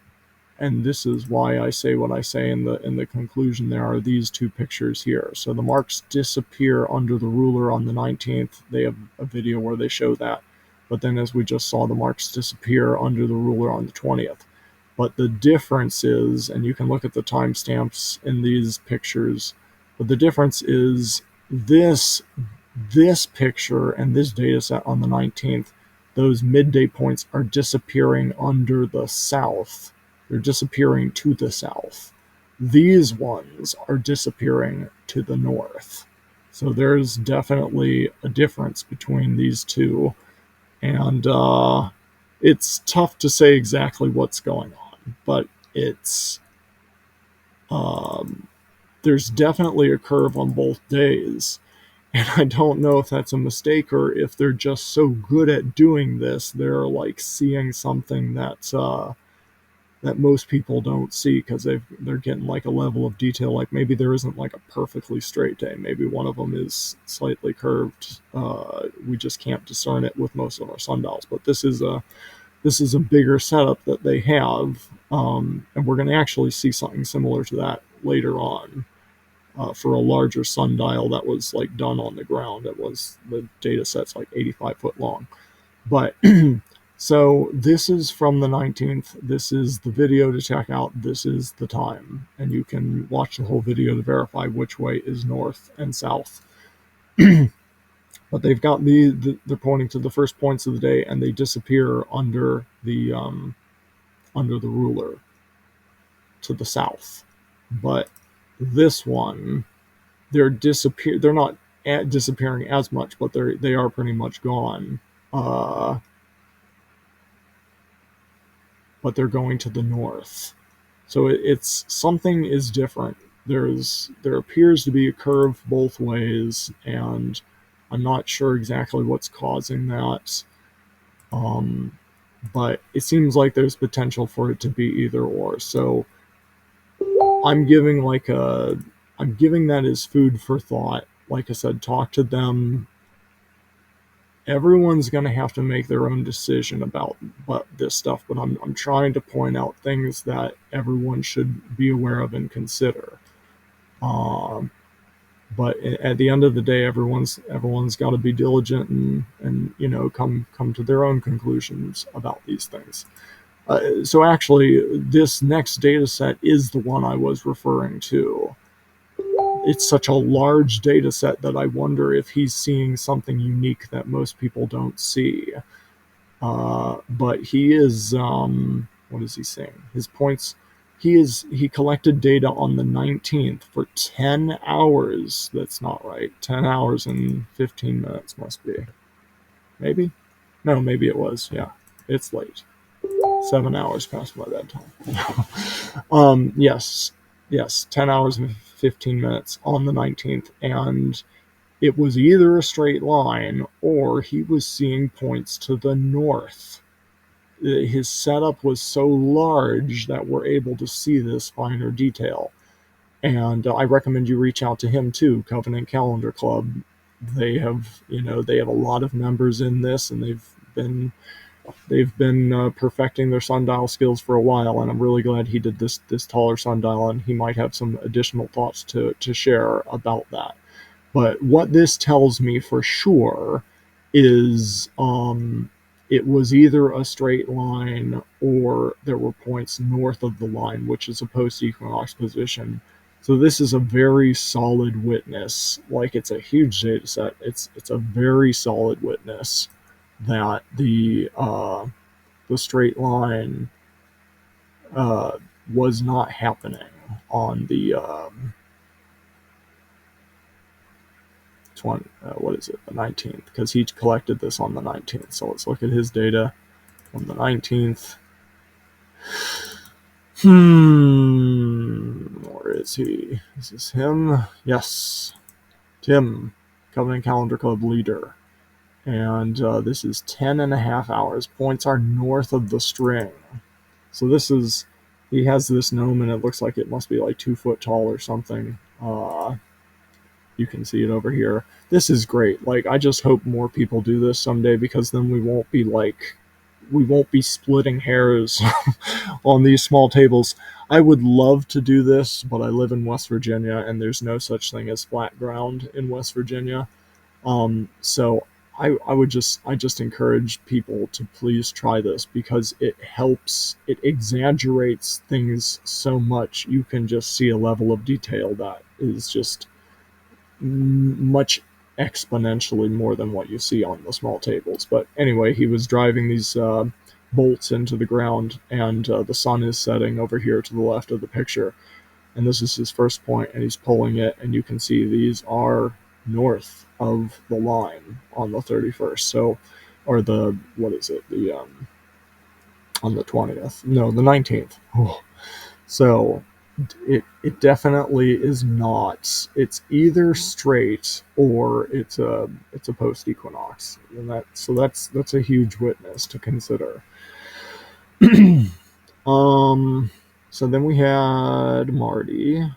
and this is why I say what I say in the conclusion, there are these two pictures here. So the marks disappear under the ruler on the 19th. They have a video where they show that. But then, as we just saw, the marks disappear under the ruler on the 20th. But the difference is, and you can look at the timestamps in these pictures, but the difference is this picture and this data set on the 19th, those midday points are disappearing under the south. They're disappearing to the south. These ones are disappearing to the north. So there's definitely a difference between these two. And it's tough to say exactly what's going on, but there's definitely a curve on both days. And I don't know if that's a mistake or if they're just so good at doing this, they're like seeing something that most people don't see, because they're getting like a level of detail. Like maybe there isn't like a perfectly straight day. Maybe one of them is slightly curved. We just can't discern it with most of our sundials. But this is a bigger setup that they have, and we're going to actually see something similar to that later on. For a larger sundial that was like done on the ground. It was, the data set's like 85 foot long. But so this is from the 19th. This is the video to check out. This is the time. And you can watch the whole video to verify which way is north and south. But they've got they're pointing to the first points of the day, and they disappear under the ruler to the south. But this one, they're not disappearing as much, but they are pretty much gone. But they're going to the north. So it's something is different. There appears to be a curve both ways, and I'm not sure exactly what's causing that. Um, but it seems like there's potential for it to be either or. So I'm giving like a I'm giving that as food for thought. Like I said, talk to them. Everyone's going to have to make their own decision about this stuff, but I'm trying to point out things that everyone should be aware of and consider. Um, but at the end of the day, everyone's got to be diligent and come to their own conclusions about these things. So actually, this next data set is the one I was referring to. It's such a large data set that I wonder if he's seeing something unique that most people don't see. But he is, what is he saying? His points. He collected data on the 19th for 10 hours. That's not right. 10 hours and 15 minutes must be. Maybe? No, maybe it was. Yeah. It's late. 7 hours past my bedtime. Yes. Yes. 10 hours and 15 minutes on the 19th. And it was either a straight line or he was seeing points to the north. His setup was so large that we're able to see this finer detail. And I recommend you reach out to him too, Covenant Calendar Club. They have a lot of members in this, and they've been perfecting their sundial skills for a while. And I'm really glad he did this taller sundial, and he might have some additional thoughts to share about that. But what this tells me for sure is it was either a straight line or there were points north of the line, which is a post-equinox position. So this is a very solid witness. Like, it's a huge data set. It's a very solid witness that the straight line was not happening on the the 19th, because he collected this on the 19th. So let's look at his data on the 19th. Where is he? Is this him? Yes. Tim, Covenant Calendar Club leader. And this is 10 and a half hours. Points are north of the string. So he has this gnome, and it looks like it must be like 2 foot tall or something. You can see it over here. This is great. Like, I just hope more people do this someday, because then we won't be splitting hairs on these small tables. I would love to do this, but I live in West Virginia, and there's no such thing as flat ground in West Virginia. So I just encourage people to please try this, because it helps. It exaggerates things so much. You can just see a level of detail that is just much exponentially more than what you see on the small tables. But anyway, he was driving these bolts into the ground, and the sun is setting over here to the left of the picture. And this is his first point, and he's pulling it, and you can see these are north of the line on the 31st. So, or the, what is it? On the 20th. No, the 19th. Oh. So, it definitely is not. It's either straight or it's a post equinox, and that's a huge witness to consider. So then we had Marty,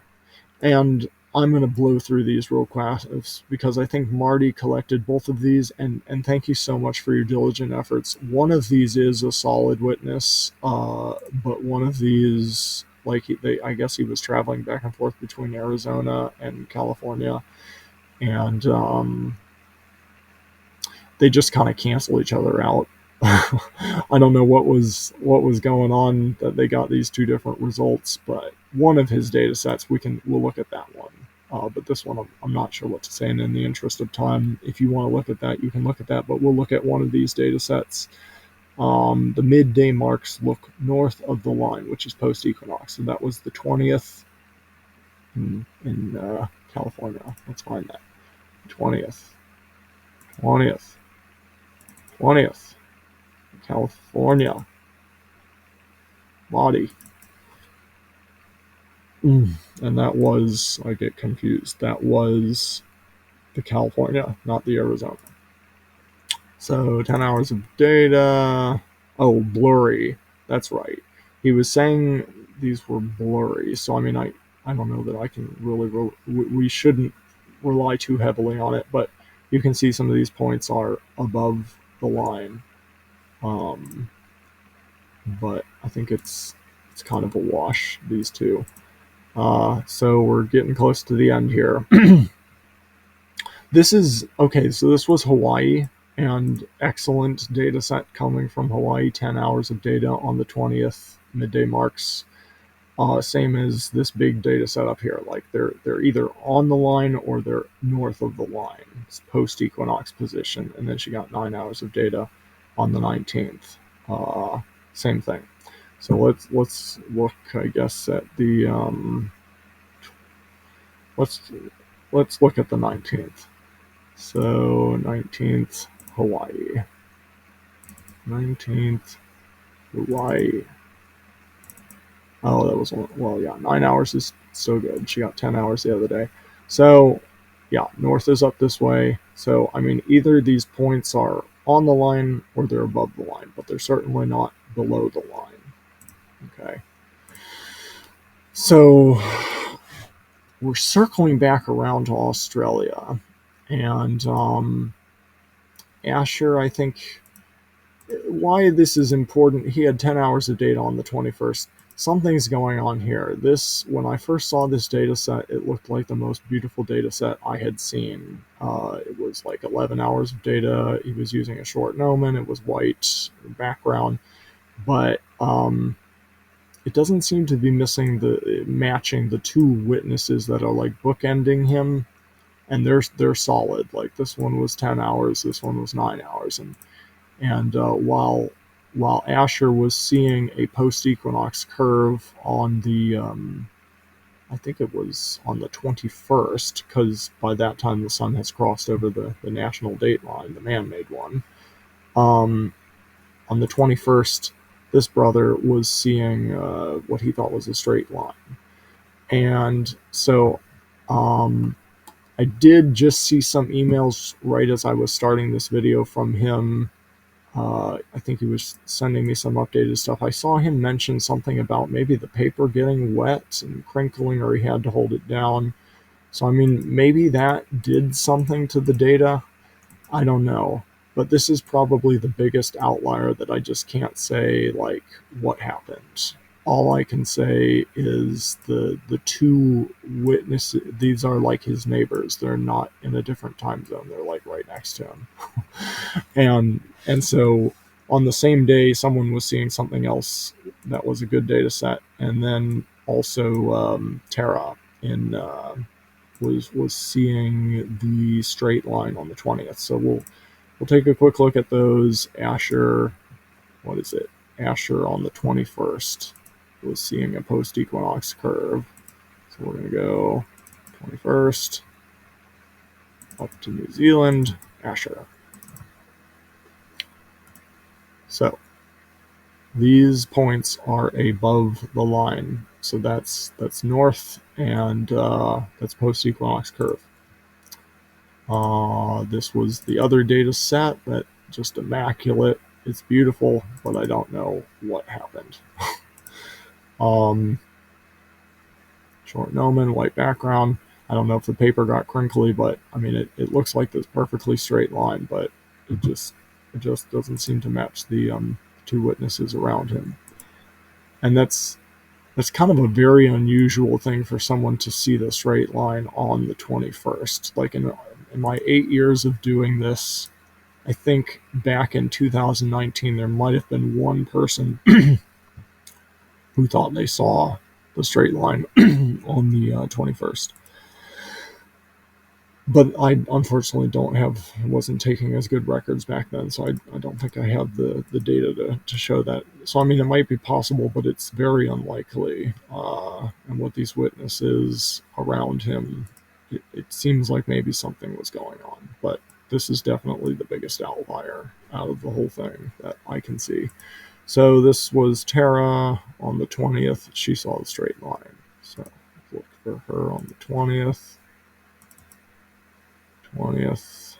and I'm going to blow through these real fast because I think Marty collected both of these, and thank you so much for your diligent efforts. One of these is a solid witness, but one of these, like, I guess he was traveling back and forth between Arizona and California, and they just kind of cancel each other out. I don't know what was going on that they got these two different results, but one of his data sets, we'll look at that one. But this one, I'm not sure what to say. And in the interest of time, if you want to look at that, you can look at that. But we'll look at one of these data sets. The midday marks look north of the line, which is post equinox. So that was the 20th in California. Let's find that. 20th. California. Body. And that was, I get confused, that was the California, not the Arizona. So 10 hours of data. Oh, blurry. That's right. He was saying these were blurry. So, I mean, I don't know that I can really, we shouldn't rely too heavily on it, but you can see some of these points are above the line. Um, but I think it's kind of a wash, these two. So we're getting close to the end here. This is okay. So this was Hawaii, and excellent data set coming from Hawaii. 10 hours of data on the 20th midday marks. Same as this big data set up here. Like they're either on the line or they're north of the line. It's post equinox position, and then she got 9 hours of data on the 19th. Same thing. So let's look, I guess, at the let's let's look at the 19th. So 19th, Hawaii. 19th, Hawaii. Oh, that was, well, yeah, 9 hours is so good. She got 10 hours the other day. So, yeah, north is up this way. So, I mean, either these points are on the line or they're above the line, but they're certainly not below the line. Okay. So, we're circling back around to Australia. And Asher, I think, why this is important, he had 10 hours of data on the 21st. Something's going on here. This, when I first saw this data set, it looked like the most beautiful data set I had seen. It was like 11 hours of data. He was using a short gnomon. It was white background, but it doesn't seem to be matching the two witnesses that are like bookending him, and they're solid. Like this one was 10 hours, this one was 9 hours, and while Asher was seeing a post-equinox curve on the, I think it was on the 21st, because by that time the sun has crossed over the national date line, the man-made one. On the 21st, this brother was seeing what he thought was a straight line. And so I did just see some emails right as I was starting this video from him. I think he was sending me some updated stuff. I saw him mention something about maybe the paper getting wet and crinkling, or he had to hold it down. So, I mean, maybe that did something to the data. I don't know. But this is probably the biggest outlier that I just can't say, like, what happened. All I can say is the two witnesses, these are like his neighbors. They're not in a different time zone. They're like right next to him. And so on the same day, someone was seeing something else that was a good data set, and then also Tara in was seeing the straight line on the 20th. So we'll take a quick look at those. Asher, what is it? Asher on the 21st was seeing a post equinox curve. So we're going to go 21st up to New Zealand, Asher. So these points are above the line. So that's north, and that's post equinox curve. This was the other data set that just immaculate. It's beautiful, but I don't know what happened. Short gnomon, white background. I don't know if the paper got crinkly, but I mean it looks like this perfectly straight line, but it just doesn't seem to match the two witnesses around him. And that's kind of a very unusual thing for someone to see the straight line on the 21st. Like in my 8 years of doing this, I think back in 2019, there might have been one person who thought they saw the straight line on the 21st. But I unfortunately wasn't taking as good records back then, so I don't think I have the data to show that. So, I mean, it might be possible, but it's very unlikely. And with these witnesses around him, it seems like maybe something was going on. But this is definitely the biggest outlier out of the whole thing that I can see. So this was Tara on the 20th. She saw the straight line. So for her on the 20th. 20th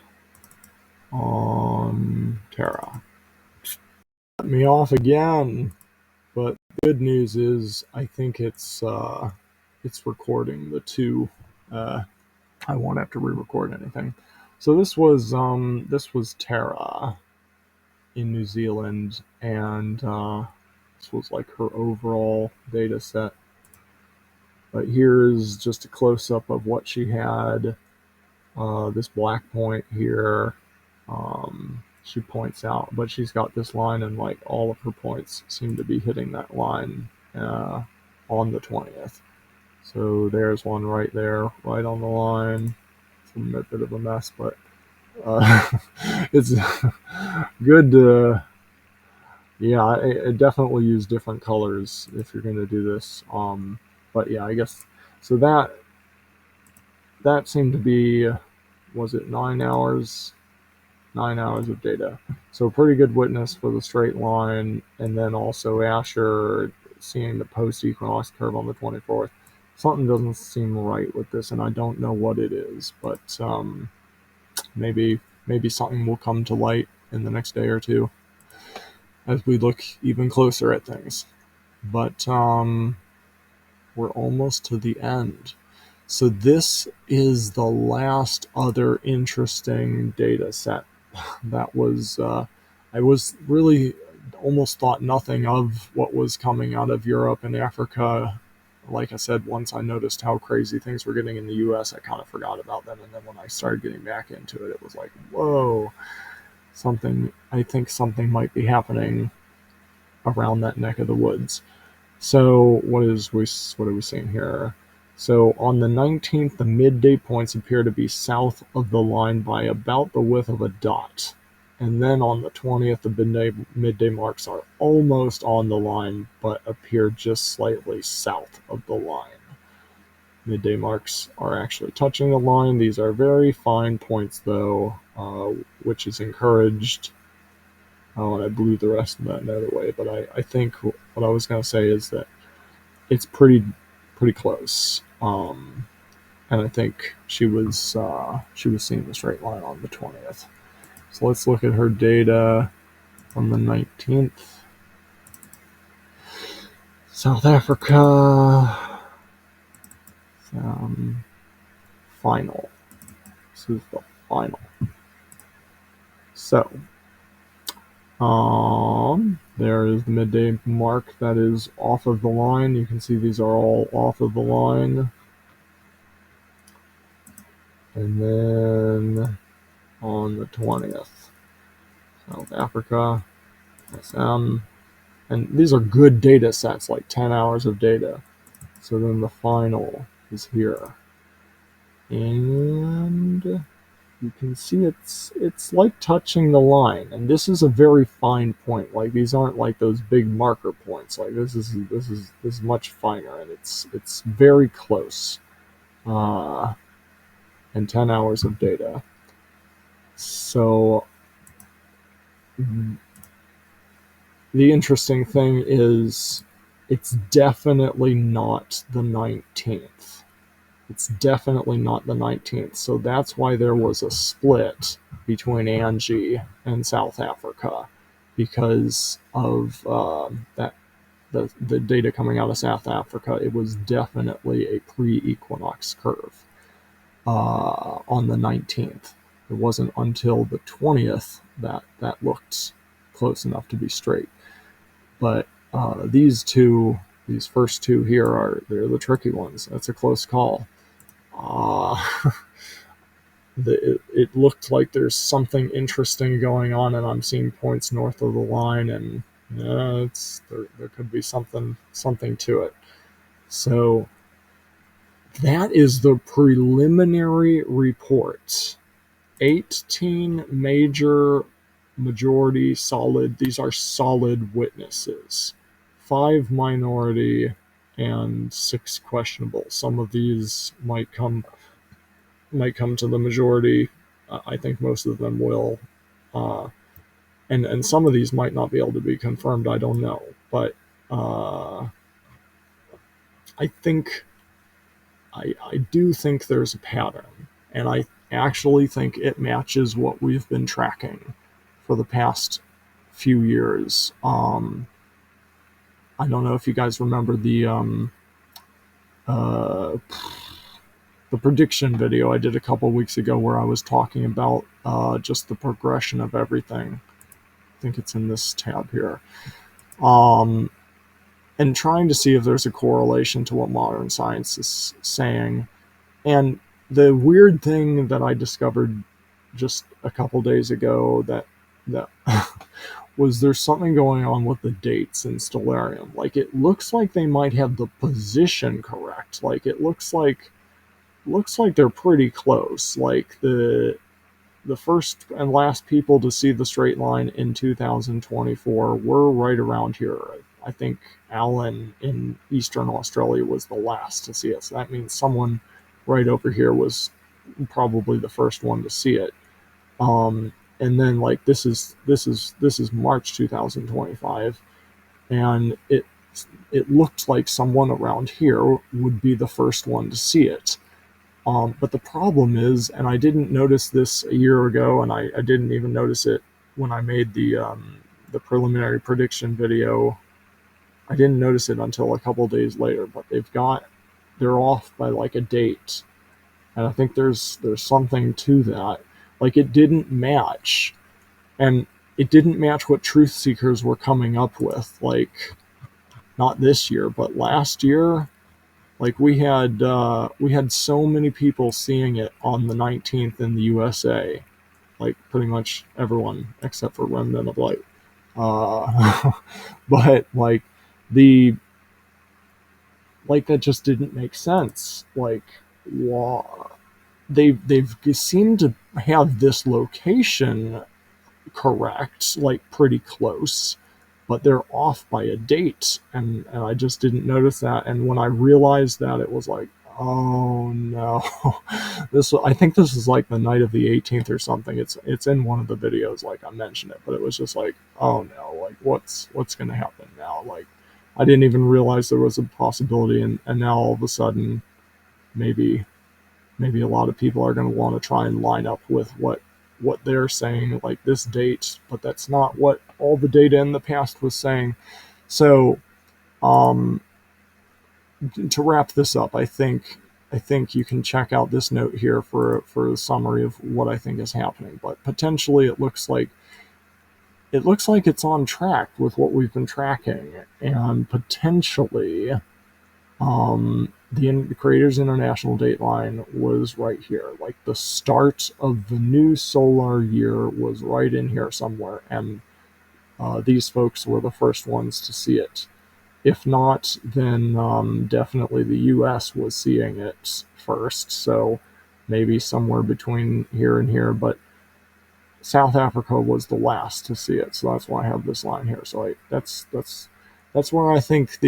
on Terra. Let me off again. But good news is I think it's recording the two. I won't have to re-record anything. So this was Tara in New Zealand, and this was like her overall data set. But here's just a close up of what she had. This black point here, she points out, but she's got this line, and like all of her points seem to be hitting that line on the 20th. So there's one right there, right on the line. It's a bit of a mess, but it's good to, yeah, I definitely use different colors if you're going to do this. But yeah, I guess, so that seemed to be, was it 9 hours? 9 hours of data. So pretty good witness for the straight line. And then also Asher seeing the post-equinox curve on the 24th. Something doesn't seem right with this, and I don't know what it is, but maybe something will come to light in the next day or two as we look even closer at things. But we're almost to the end. So this is the last other interesting data set that was, I was really almost thought nothing of what was coming out of Europe and Africa. Like I said, once I noticed how crazy things were getting in the US, I kind of forgot about them. And then when I started getting back into it, it was like, whoa, I think something might be happening around that neck of the woods. So what are we seeing here? So on the 19th, the midday points appear to be south of the line by about the width of a dot. And then on the 20th, the midday marks are almost on the line, but appear just slightly south of the line. Midday marks are actually touching the line. These are very fine points, though, which is encouraged. Oh, and I blew the rest of that another way, but I think what I was going to say is that it's pretty close. And I think she was seeing the straight line on the 20th. So let's look at her data on the 19th. South Africa, final. This is the final. So, there is the midday mark that is off of the line. You can see these are all off of the line. And then on the 20th, South Africa, SM. And these are good data sets, like 10 hours of data. So then the final is here. And you can see it's like touching the line. And this is a very fine point. Like, these aren't like those big marker points. Like, this is much finer, and it's very close. And 10 hours of data. So the interesting thing is it's definitely not the 19th. It's definitely not the 19th. So that's why there was a split between Angie and South Africa, because of that the data coming out of South Africa. It was definitely a pre-equinox curve on the 19th. It wasn't until the 20th that looked close enough to be straight. But these first two here they're the tricky ones. That's a close call. It looked like there's something interesting going on, and I'm seeing points north of the line, and there could be something to it. So that is the preliminary report. 18 major, majority solid. These are solid witnesses. 5 minority and 6 questionable. Some of these might come to the majority. I think most of them will. And some of these might not be able to be confirmed. I don't know. But I think I do think there's a pattern, and I actually think it matches what we've been tracking for the past few years. I don't know if you guys remember uh, the prediction video I did a couple weeks ago where I was talking about just the progression of everything. I think it's in this tab here. Um, and trying to see if there's a correlation to what modern science is saying. And the weird thing that I discovered just a couple days ago that was there's something going on with the dates in Stellarium. Like it looks like they might have the position correct. Like it looks like they're pretty close. Like the first and last people to see the straight line in 2024 were right around here. I think Alan in Eastern Australia was the last to see it. So that means someone right over here was probably the first one to see it. And then like this is March 2025, and it looked like someone around here would be the first one to see it. But the problem is, and I didn't notice this a year ago, and I didn't even notice it when I made the preliminary prediction video. I didn't notice it until a couple days later. But they're off by like a date, and I think there's something to that. Like it didn't match, and it didn't match what truth seekers were coming up with. Like not this year, but last year. Like we had so many people seeing it on the 19th in the USA, like pretty much everyone except for Remnant of Light. Uh, but the that just didn't make sense. Like, wow, they've seemed to have this location correct, like pretty close, but they're off by a date, and I just didn't notice that. And when I realized that, it was like, oh no, this I think this is like the night of the 18th or something. It's in one of the videos, like I mentioned it, but it was just like, oh no, like what's gonna happen now? Like I didn't even realize there was a possibility, and now all of a sudden, maybe maybe a lot of people are going to want to try and line up with what they're saying, like this date, but that's not what all the data in the past was saying. So um, to wrap this up, I think you can check out this note here for a summary of what I think is happening. But potentially, it looks like it's on track with what we've been tracking, and potentially the Creators International dateline was right here. Like the start of the new solar year was right in here somewhere, and these folks were the first ones to see it. If not, then definitely the US was seeing it first, so maybe somewhere between here and here, but South Africa was the last to see it, so that's why I have this line here. So that's where I think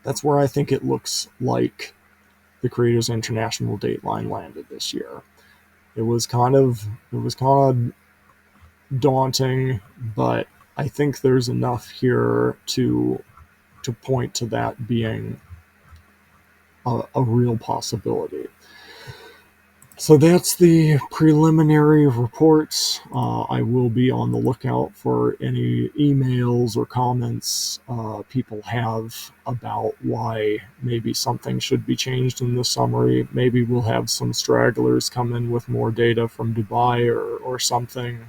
that's where I think it looks like the Creators International dateline landed this year. It was kind of daunting, but I think there's enough here to point to that being a real possibility. So that's the preliminary reports. I will be on the lookout for any emails or comments people have about why maybe something should be changed in the summary. Maybe we'll have some stragglers come in with more data from Dubai or something.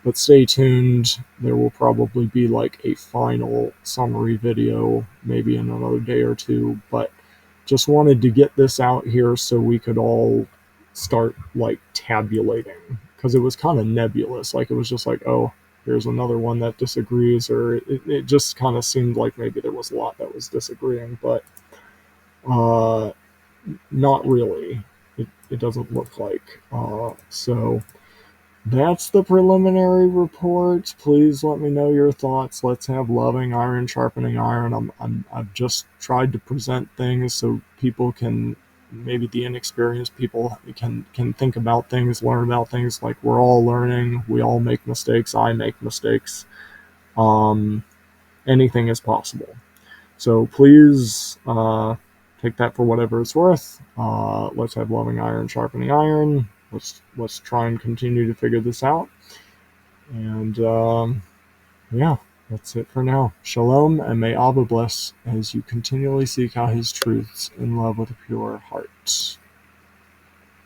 But stay tuned. There will probably be like a final summary video, maybe in another day or two. But just wanted to get this out here so we could all start like tabulating, because it was kind of nebulous. Like it was just like, oh, here's another one that disagrees, or it just kind of seemed like maybe there was a lot that was disagreeing, but uh, not really. It doesn't look like. So that's the preliminary report. Please let me know your thoughts. Let's have loving iron sharpening iron. I've just tried to present things so people can, maybe the inexperienced people can think about things, learn about things. Like we're all learning. We all make mistakes. I make mistakes. Um, Anything is possible. So please take that for whatever it's worth. Let's have loving iron sharpening iron. Let's try and continue to figure this out. And yeah, that's it for now. Shalom, and may Abba bless as you continually seek out his truths in love with a pure heart.